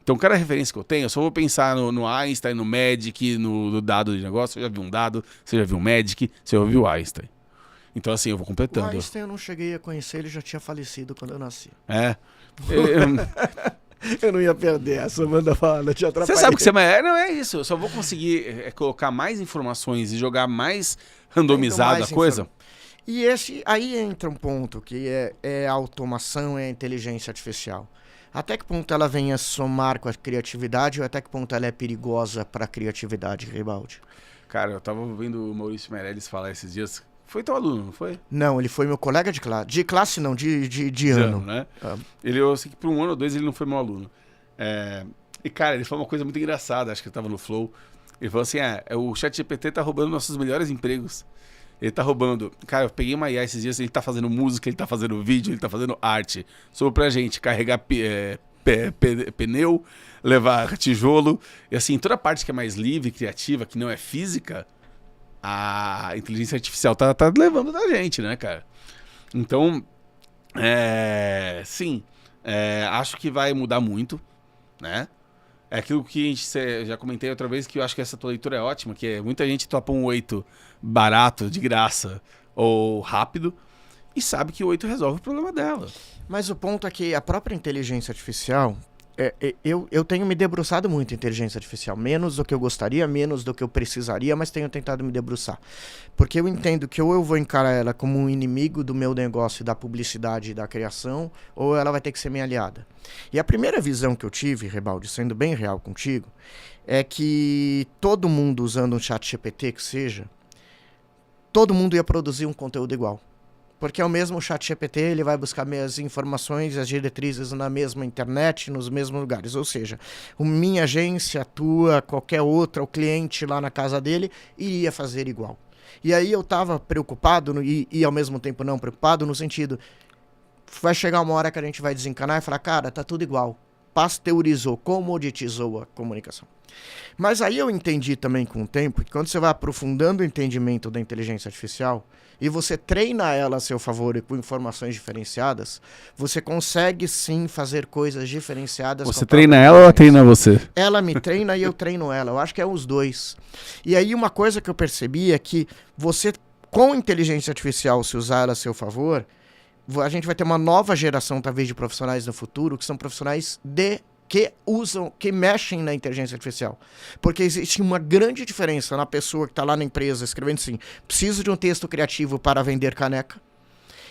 [SPEAKER 2] Então, cada referência que eu tenho, eu só vou pensar no Einstein, no Magic, no dado de negócio. Você já viu um dado, você já viu um Magic, você já viu o Einstein. Então, assim, eu vou completando.
[SPEAKER 1] O Einstein eu não cheguei a conhecer, ele já tinha falecido quando eu nasci. Eu não ia perder essa, manda falar, não te atrapalhei.
[SPEAKER 2] Você sabe que você não é isso. Eu só vou conseguir colocar mais informações e jogar mais randomizado a coisa.
[SPEAKER 1] E aí entra um ponto que é a automação, é a inteligência artificial. Até que ponto ela vem a somar com a criatividade ou até que ponto ela é perigosa para a criatividade, Ribaldi?
[SPEAKER 2] Cara, eu tava ouvindo o Maurício Meirelles falar esses dias. Foi teu aluno, não foi?
[SPEAKER 1] Não, ele foi meu colega de classe. De classe não, de ano.
[SPEAKER 2] Né? Eu sei que por 1 ano ou 2 ele não foi meu aluno. E, cara, ele falou uma coisa muito engraçada, acho que ele tava no Flow. Ele falou assim, o ChatGPT tá roubando nossos melhores empregos. Ele tá roubando... Cara, eu peguei uma IA esses dias, ele tá fazendo música, ele tá fazendo vídeo, ele tá fazendo arte. Sobrou pra gente carregar pneu, levar tijolo. E assim, toda a parte que é mais livre, criativa, que não é física... A inteligência artificial tá levando da gente, né, cara? Então, sim, acho que vai mudar muito, né? É aquilo que a gente já comentei outra vez, que eu acho que essa tua leitura é ótima, que muita gente topa um 8 barato, de graça, ou rápido, e sabe que o 8 resolve o problema dela.
[SPEAKER 1] Mas o ponto é que a própria inteligência artificial... Eu tenho me debruçado muito em inteligência artificial, menos do que eu gostaria, menos do que eu precisaria, mas tenho tentado me debruçar. Porque eu entendo que ou eu vou encarar ela como um inimigo do meu negócio, da publicidade e da criação, ou ela vai ter que ser minha aliada. E a primeira visão que eu tive, Ribaldi, sendo bem real contigo, é que todo mundo usando um chat GPT que seja, todo mundo ia produzir um conteúdo igual. Porque é o mesmo chat GPT, ele vai buscar as informações, as diretrizes na mesma internet, nos mesmos lugares. Ou seja, minha agência, a tua, qualquer outra, o cliente lá na casa dele, iria fazer igual. E aí eu estava preocupado, e ao mesmo tempo não preocupado, no sentido, vai chegar uma hora que a gente vai desencanar e falar, cara, tá tudo igual. Pasteurizou, comoditizou a comunicação. Mas aí eu entendi também com o tempo que quando você vai aprofundando o entendimento da inteligência artificial e você treina ela a seu favor e com informações diferenciadas, você consegue sim fazer coisas diferenciadas.
[SPEAKER 2] Você treina ela ou ela treina você?
[SPEAKER 1] Ela me treina e eu treino ela. Eu acho que é os dois. E aí uma coisa que eu percebi é que você, com inteligência artificial, se usar ela a seu favor, a gente vai ter uma nova geração, talvez, de profissionais no futuro, que são profissionais que mexem na inteligência artificial. Porque existe uma grande diferença na pessoa que está lá na empresa escrevendo assim, preciso de um texto criativo para vender caneca,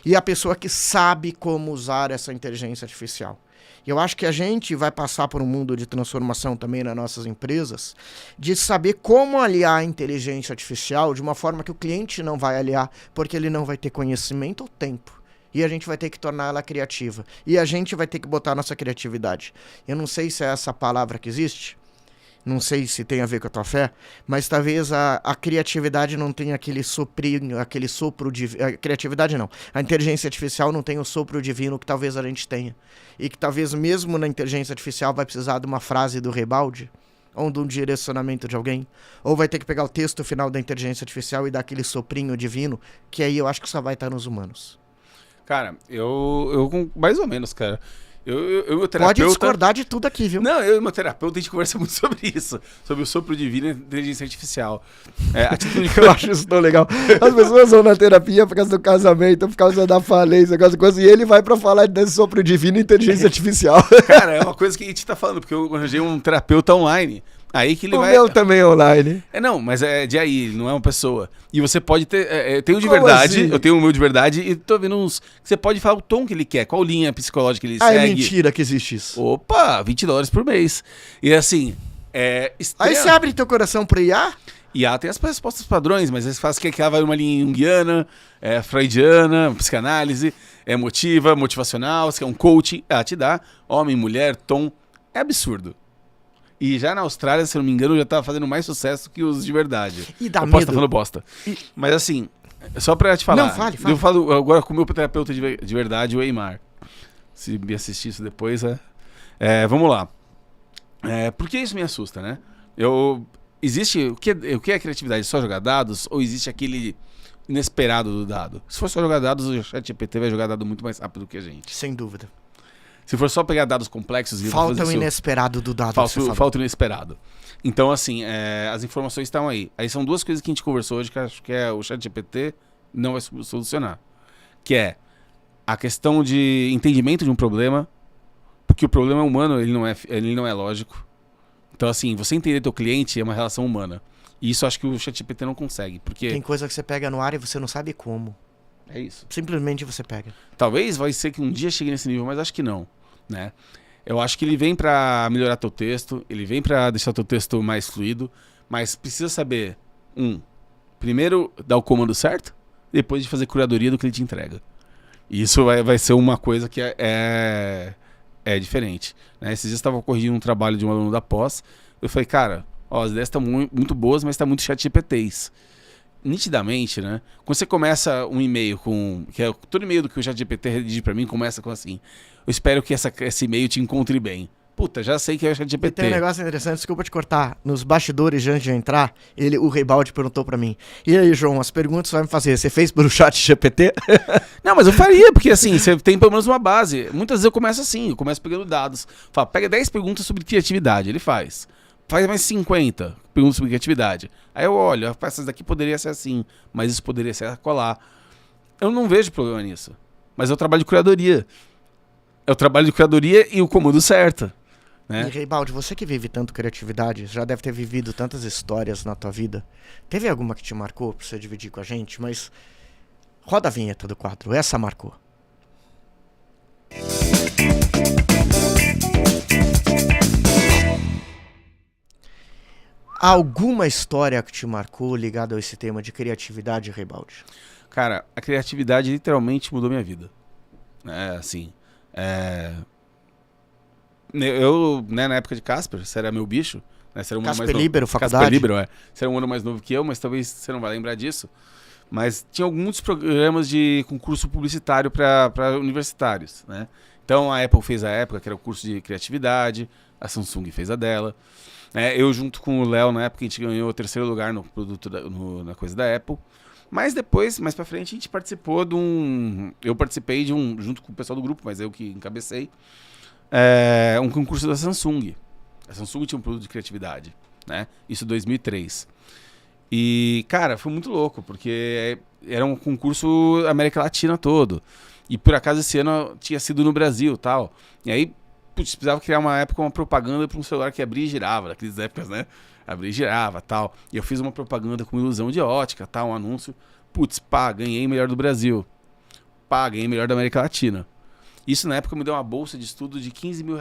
[SPEAKER 1] e a pessoa que sabe como usar essa inteligência artificial. E eu acho que a gente vai passar por um mundo de transformação também nas nossas empresas, de saber como aliar a inteligência artificial de uma forma que o cliente não vai aliar, porque ele não vai ter conhecimento ou tempo. E a gente vai ter que tornar ela criativa. E a gente vai ter que botar a nossa criatividade. Eu não sei se é essa palavra que existe. Não sei se tem a ver com a tua fé, mas talvez a criatividade não tenha aquele soprinho, aquele sopro divino. A criatividade não. A inteligência artificial não tem o sopro divino que talvez a gente tenha. E que talvez mesmo na inteligência artificial vai precisar de uma frase do Rebaldi, ou de um direcionamento de alguém, ou vai ter que pegar o texto final da inteligência artificial e dar aquele soprinho divino, que aí eu acho que só vai estar nos humanos.
[SPEAKER 2] Cara, eu mais ou menos, cara. Meu terapeuta...
[SPEAKER 1] Pode discordar de tudo aqui, viu?
[SPEAKER 2] Não, eu e meu terapeuta, a gente conversa muito sobre isso. Sobre o sopro divino e a inteligência artificial. A atitude que
[SPEAKER 1] eu acho isso tão legal. As pessoas vão na terapia por causa do casamento, por causa da falência, por causa de coisa, e ele vai pra falar desse sopro divino e inteligência artificial.
[SPEAKER 2] Cara, é uma coisa que a gente tá falando, porque eu arranjei um terapeuta online. Aí que ele
[SPEAKER 1] o
[SPEAKER 2] vai...
[SPEAKER 1] meu também é online.
[SPEAKER 2] Não, mas é de aí, ele não é uma pessoa. E você pode ter... tem um de
[SPEAKER 1] Como
[SPEAKER 2] verdade,
[SPEAKER 1] assim?
[SPEAKER 2] eu tenho o meu de verdade, e tô vendo uns... Você pode falar o tom que ele quer, qual linha psicológica ele segue.
[SPEAKER 1] É mentira que existe isso.
[SPEAKER 2] Opa, $20 por mês. E assim,
[SPEAKER 1] Aí você abre teu coração pro IA?
[SPEAKER 2] IA tem as respostas padrões, mas eles fazem que ela vai numa linha junguiana, freudiana, psicanálise, emotiva, motivacional, se é um coaching, ela te dá homem, mulher, tom. É absurdo. E já na Austrália, se eu não me engano, já tava fazendo mais sucesso que os de verdade.
[SPEAKER 1] E dá
[SPEAKER 2] eu
[SPEAKER 1] medo.
[SPEAKER 2] posso estar falando bosta. Mas assim, só pra te falar.
[SPEAKER 1] Não, fale.
[SPEAKER 2] Eu falo agora com o meu terapeuta de verdade, o Eimar. Se me assistir isso depois, vamos lá. Por que isso me assusta, né? Existe... O que é criatividade? Só jogar dados? Ou existe aquele inesperado do dado? Se for só jogar dados, o ChatGPT vai jogar dado muito mais rápido que a gente.
[SPEAKER 1] Sem dúvida.
[SPEAKER 2] Se for só pegar dados complexos...
[SPEAKER 1] Falta o inesperado do dado.
[SPEAKER 2] Falta o inesperado. Então, assim, as informações estão aí. Aí são duas coisas que a gente conversou hoje que acho que o ChatGPT não vai solucionar. Que é a questão de entendimento de um problema, porque o problema é humano, ele não é lógico. Então, assim, você entender teu cliente é uma relação humana. E isso acho que o ChatGPT não consegue, porque...
[SPEAKER 1] Tem coisa que você pega no ar e você não sabe como.
[SPEAKER 2] É isso.
[SPEAKER 1] Simplesmente você pega.
[SPEAKER 2] Talvez vai ser que um dia chegue nesse nível, mas acho que não, né? Eu acho que ele vem pra melhorar teu texto, ele vem pra deixar teu texto mais fluido, mas precisa saber, primeiro dar o comando certo, depois de fazer curadoria do que ele te entrega. E isso vai ser uma coisa que é diferente, né? Esses dias eu estava corrigindo um trabalho de um aluno da pós, eu falei, cara, as ideias estão muito boas, mas tá muito ChatGPTs. Nitidamente, né? Quando você começa um e-mail todo e-mail do que o ChatGPT redige pra mim começa com assim: eu espero que esse e-mail te encontre bem. Puta, já sei que é o ChatGPT.
[SPEAKER 1] Tem um negócio interessante, desculpa te cortar. Nos bastidores, antes de eu entrar, o Rebaldi perguntou pra mim: e aí, João, as perguntas você vai me fazer, você fez pelo ChatGPT?
[SPEAKER 2] Não, mas eu faria, porque assim, você tem pelo menos uma base. Muitas vezes eu começo assim, eu começo pegando dados. Fala, pega 10 perguntas sobre criatividade, ele faz mais 50 perguntas sobre criatividade. Aí eu olho, essas daqui poderia ser assim, mas isso poderia ser colar. Eu não vejo problema nisso. Mas é o trabalho de curadoria. É o trabalho de curadoria e o comando certo, né?
[SPEAKER 1] E Rebaldi, você que vive tanto criatividade, já deve ter vivido tantas histórias na tua vida. Teve alguma que te marcou pra você dividir com a gente? Mas roda a vinheta do quadro, essa marcou. Alguma história que te marcou ligada a esse tema de criatividade, Rebaldi?
[SPEAKER 2] Cara, a criatividade literalmente mudou minha vida. Eu, né, na época de Casper, você era meu bicho. Né, você era um
[SPEAKER 1] Casper
[SPEAKER 2] mais
[SPEAKER 1] Libero,
[SPEAKER 2] novo.
[SPEAKER 1] faculdade?
[SPEAKER 2] Casper Libero, Você era um ano mais novo que eu, mas talvez você não vai lembrar disso. Mas tinha muitos programas de concurso publicitário para universitários, né? Então a Apple fez a época, que era o curso de criatividade, a Samsung fez a dela. Eu junto com o Léo, na época, a gente ganhou o 3º lugar no produto na coisa da Apple. Mas depois, mais pra frente, a gente participou de um... Eu participei de um, junto com o pessoal do grupo, mas eu que encabecei, um concurso da Samsung. A Samsung tinha um produto de criatividade, né? Isso em 2003. E, cara, foi muito louco, porque era um concurso América Latina todo. E por acaso esse ano tinha sido no Brasil e tal. E aí, precisava criar uma propaganda para um celular que abria e girava, naquelas épocas, né? Abria e girava, tal. E eu fiz uma propaganda com ilusão de ótica, tal, um anúncio. Ganhei melhor do Brasil. Ganhei melhor da América Latina. Isso na época me deu uma bolsa de estudo de R$15 mil.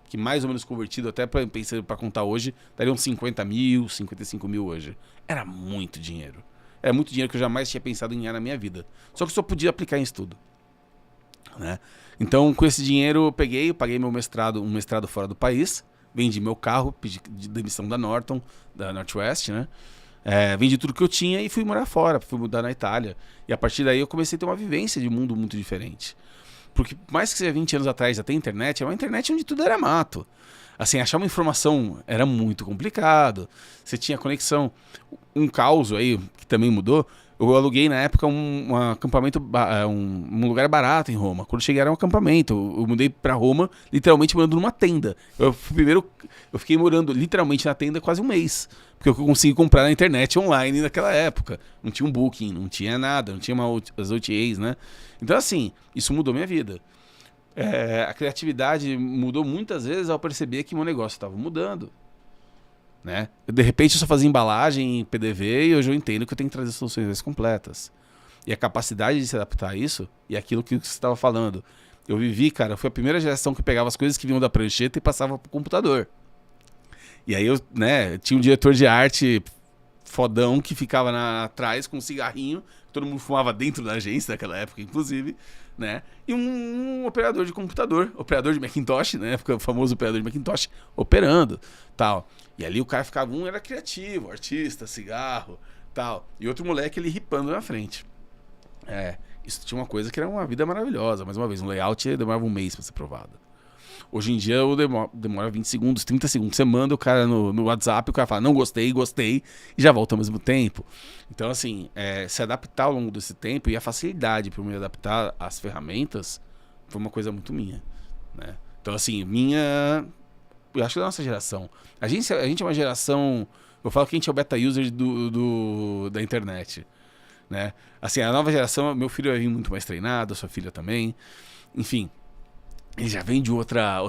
[SPEAKER 2] Que mais ou menos convertido, até pensando para contar hoje, daria uns 50 mil, 55 mil hoje. Era muito dinheiro. Era muito dinheiro que eu jamais tinha pensado em ganhar na minha vida. Só que eu só podia aplicar em estudo. né? Então, com esse dinheiro, eu paguei um mestrado fora do país, vendi meu carro, pedi demissão da Norton, da Northwest, né? Vendi tudo que eu tinha e fui morar fora, fui mudar na Itália. E a partir daí eu comecei a ter uma vivência de mundo muito diferente. Porque por mais que seja 20 anos atrás já tem internet, é uma internet onde tudo era mato. Assim, achar uma informação era muito complicado. Você tinha conexão. Um caos aí, que também mudou, eu aluguei na época um acampamento, um lugar barato em Roma. Quando cheguei era um acampamento. Eu mudei pra Roma, literalmente morando numa tenda. Eu fiquei morando literalmente na tenda quase um mês. Porque eu consegui comprar na internet online naquela época. Não tinha um Booking, não tinha nada, não tinha as OTAs, né? Então, assim, isso mudou minha vida. A criatividade mudou muitas vezes ao perceber que meu negócio estava mudando. Né? De repente eu só fazia embalagem em PDV e hoje eu entendo que eu tenho que trazer soluções mais completas. E a capacidade de se adaptar a isso e aquilo que você estava falando. Eu vivi, cara, foi a primeira geração que pegava as coisas que vinham da prancheta e passava pro computador. E aí eu, né, tinha um diretor de arte fodão que ficava atrás com um cigarrinho, todo mundo fumava dentro da agência naquela época, inclusive, né? E um operador de computador, operador de Macintosh, na época, o famoso operador de Macintosh, operando, tal. E ali o cara ficava, era criativo, artista, cigarro, tal. E outro moleque ali ripando na frente. Isso tinha uma coisa que era uma vida maravilhosa. Mais uma vez, um layout demorava um mês pra ser provado. Hoje em dia demora 20 segundos, 30 segundos. Você manda o cara no WhatsApp, o cara fala, não gostei, gostei, e já volta ao mesmo tempo. Então, assim, se adaptar ao longo desse tempo e a facilidade para eu me adaptar às ferramentas foi uma coisa muito minha, né? Então, assim, eu acho que da nossa geração. A gente é uma geração... Eu falo que a gente é o beta user da internet, né? Assim, a nova geração, meu filho vai vir muito mais treinado, a sua filha também. Enfim, ele já vem de outra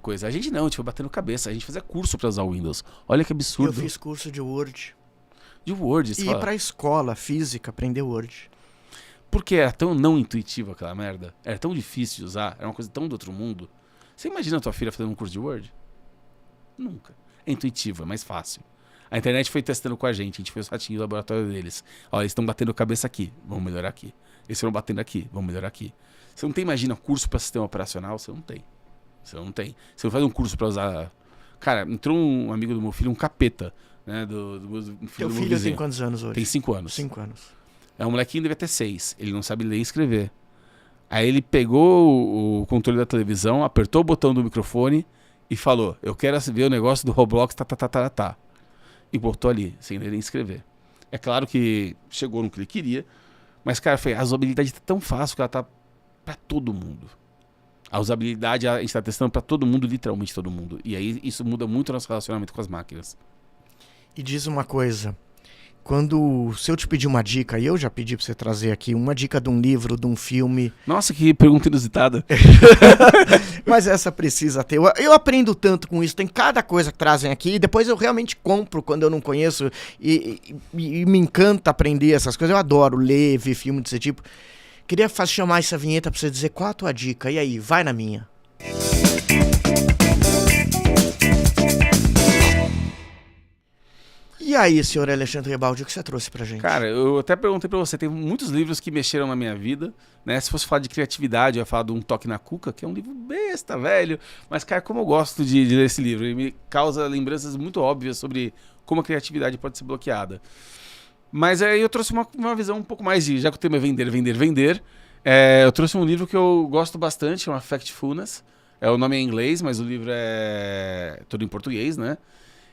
[SPEAKER 2] coisa. A gente não, a gente foi batendo cabeça. A gente fazia curso pra usar o Windows. Olha que absurdo.
[SPEAKER 1] Eu fiz curso de Word.
[SPEAKER 2] De Word,
[SPEAKER 1] E ir pra escola, física, aprender Word.
[SPEAKER 2] Porque era tão não intuitivo aquela merda. Era tão difícil de usar. Era uma coisa tão do outro mundo. Você imagina a tua filha fazendo um curso de Word? Nunca. É intuitivo, é mais fácil. A internet foi testando com a gente fez o ratinho do laboratório deles. Olha, eles estão batendo cabeça aqui, vamos melhorar aqui. Eles estão batendo aqui, vamos melhorar aqui. Você não tem, imagina, curso para sistema operacional? Você não tem. Você não faz um curso para usar... Cara, entrou um amigo do meu filho, um capeta, né? Do
[SPEAKER 1] Teu filho tem quantos anos hoje?
[SPEAKER 2] Tem 5 anos.
[SPEAKER 1] 5 anos.
[SPEAKER 2] É um molequinho, devia ter 6. Ele não sabe ler e escrever. Aí ele pegou o controle da televisão, apertou o botão do microfone e falou, eu quero ver o negócio do Roblox, tá. E botou ali, sem ler nem escrever. É claro que chegou no que ele queria, mas, cara, a usabilidade tá tão fácil que ela tá pra todo mundo. A usabilidade a gente tá testando pra todo mundo, literalmente todo mundo. E aí isso muda muito o nosso relacionamento com as máquinas.
[SPEAKER 1] E diz uma coisa, se eu te pedir uma dica, e eu já pedi pra você trazer aqui, uma dica de um livro, de um filme...
[SPEAKER 2] Nossa, que pergunta inusitada.
[SPEAKER 1] Mas essa precisa ter. Eu aprendo tanto com isso, tem cada coisa que trazem aqui, e depois eu realmente compro quando eu não conheço, e me encanta aprender essas coisas. Eu adoro ler, ver filme desse tipo. Queria chamar essa vinheta pra você dizer qual a tua dica, e aí, vai na minha. E aí, senhor Alexandre Rebaldi, o que você trouxe pra gente?
[SPEAKER 2] Cara, eu até perguntei pra você, tem muitos livros que mexeram na minha vida, né? Se fosse falar de criatividade, eu ia falar de Um Toque na Cuca, que é um livro besta, velho. Mas, cara, como eu gosto de ler esse livro, ele me causa lembranças muito óbvias sobre como a criatividade pode ser bloqueada. Mas aí eu trouxe uma visão um pouco mais já que o tema é vender, eu trouxe um livro que eu gosto bastante, chama Factfulness. O nome é em inglês, mas o livro é todo em português, né?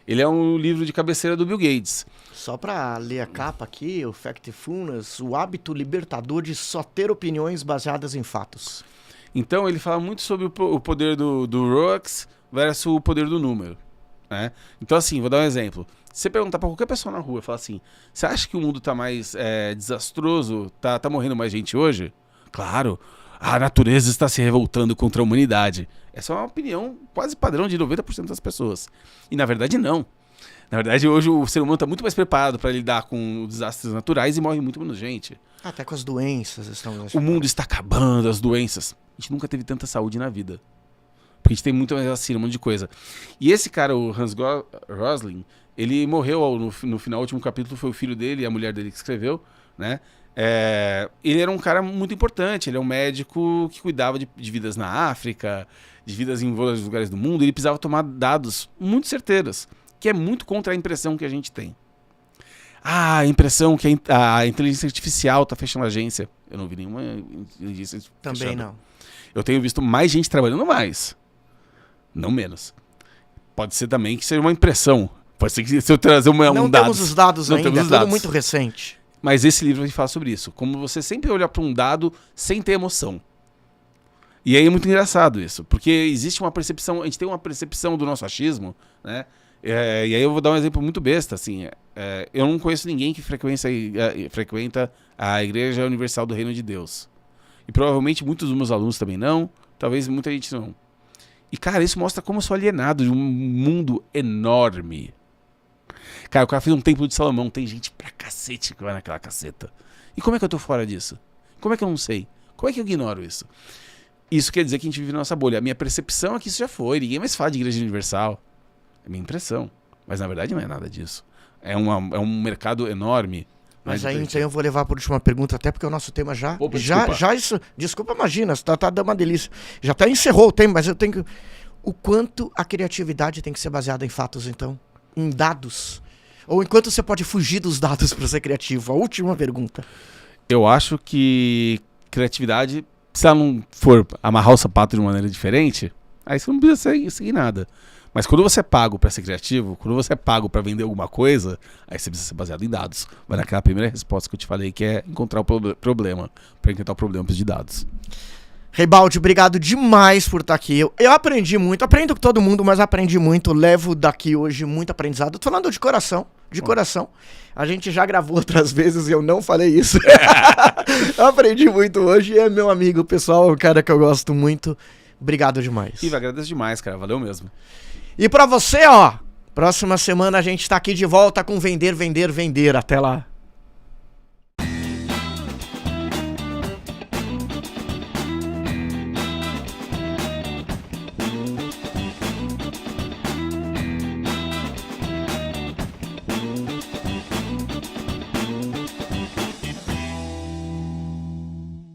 [SPEAKER 2] Ele é um livro de cabeceira do Bill Gates.
[SPEAKER 1] Só pra ler a capa aqui, o Factfulness, o hábito libertador de só ter opiniões baseadas em fatos.
[SPEAKER 2] Então ele fala muito sobre o poder do ROX versus o poder do número, né? Então assim, vou dar um exemplo. Se você perguntar pra qualquer pessoa na rua, falar assim, você acha que o mundo tá mais desastroso, tá morrendo mais gente hoje? Claro, a natureza está se revoltando contra a humanidade. Essa é uma opinião quase padrão de 90% das pessoas. E na verdade não. Na verdade hoje o ser humano está muito mais preparado para lidar com desastres naturais e morre muito menos gente.
[SPEAKER 1] Até com as doenças.
[SPEAKER 2] O mundo está acabando, as doenças. A gente nunca teve tanta saúde na vida. Porque a gente tem muito mais vacina, um monte de coisa. E esse cara, o Hans Rosling, ele morreu no final, o último capítulo foi o filho dele e a mulher dele que escreveu, né? Ele era um cara muito importante, ele é um médico que cuidava de vidas na África, de vidas em vários lugares do mundo, ele precisava tomar dados muito certeiros, que é muito contra a impressão que a gente tem. A impressão que a inteligência artificial está fechando a agência. Eu não vi nenhuma inteligência
[SPEAKER 1] Também
[SPEAKER 2] fechando.
[SPEAKER 1] não.
[SPEAKER 2] Eu tenho visto mais gente trabalhando mais, não menos. Pode ser também que seja uma impressão. Pode ser que se eu trazer
[SPEAKER 1] Não
[SPEAKER 2] um dado...
[SPEAKER 1] temos os dados
[SPEAKER 2] não
[SPEAKER 1] ainda,
[SPEAKER 2] temos
[SPEAKER 1] é
[SPEAKER 2] os
[SPEAKER 1] tudo
[SPEAKER 2] dados.
[SPEAKER 1] muito recente.
[SPEAKER 2] Mas esse livro vai falar sobre isso. Como você sempre olhar para um dado sem ter emoção. E aí é muito engraçado isso. Porque existe uma percepção... A gente tem uma percepção do nosso achismo, né? E aí eu vou dar um exemplo muito besta, assim. Eu não conheço ninguém que frequenta a Igreja Universal do Reino de Deus. E provavelmente muitos dos meus alunos também não. Talvez muita gente não. E, cara, isso mostra como eu sou alienado de um mundo enorme. Cara, o cara fez um templo de Salomão. Tem gente pra cacete que vai naquela caceta. E como é que eu tô fora disso? Como é que eu não sei? Como é que eu ignoro isso? Isso quer dizer que a gente vive na nossa bolha. A minha percepção é que isso já foi. Ninguém mais fala de Igreja Universal. É minha impressão. Mas na verdade não é nada disso. É um mercado enorme.
[SPEAKER 1] Mas aí então eu vou levar por última pergunta, até porque o nosso tema já...
[SPEAKER 2] Opa,
[SPEAKER 1] Desculpa, imagina, tá dando uma delícia. Já até encerrou o tema, mas eu tenho que... O quanto a criatividade tem que ser baseada em fatos, então? Em dados? Ou enquanto você pode fugir dos dados para ser criativo? A última pergunta.
[SPEAKER 2] Eu acho que criatividade, se ela não for amarrar o sapato de uma maneira diferente, aí você não precisa seguir nada. Mas quando você é pago para ser criativo, quando você é pago para vender alguma coisa, aí você precisa ser baseado em dados. Vai naquela primeira resposta que eu te falei, que é encontrar o problema. Para encontrar o problema, eu preciso de dados.
[SPEAKER 1] Reibaldi, obrigado demais por estar aqui. Eu aprendi muito, aprendo com todo mundo, mas aprendi muito. Levo daqui hoje muito aprendizado. Tô falando de coração, coração. A gente já gravou outras vezes e eu não falei isso. Eu aprendi muito hoje e é meu amigo, pessoal, um cara que eu gosto muito. Obrigado demais.
[SPEAKER 2] Iva, agradeço demais, cara. Valeu mesmo.
[SPEAKER 1] E pra você, ó, próxima semana a gente tá aqui de volta com Vender, Vender, Vender. Até lá.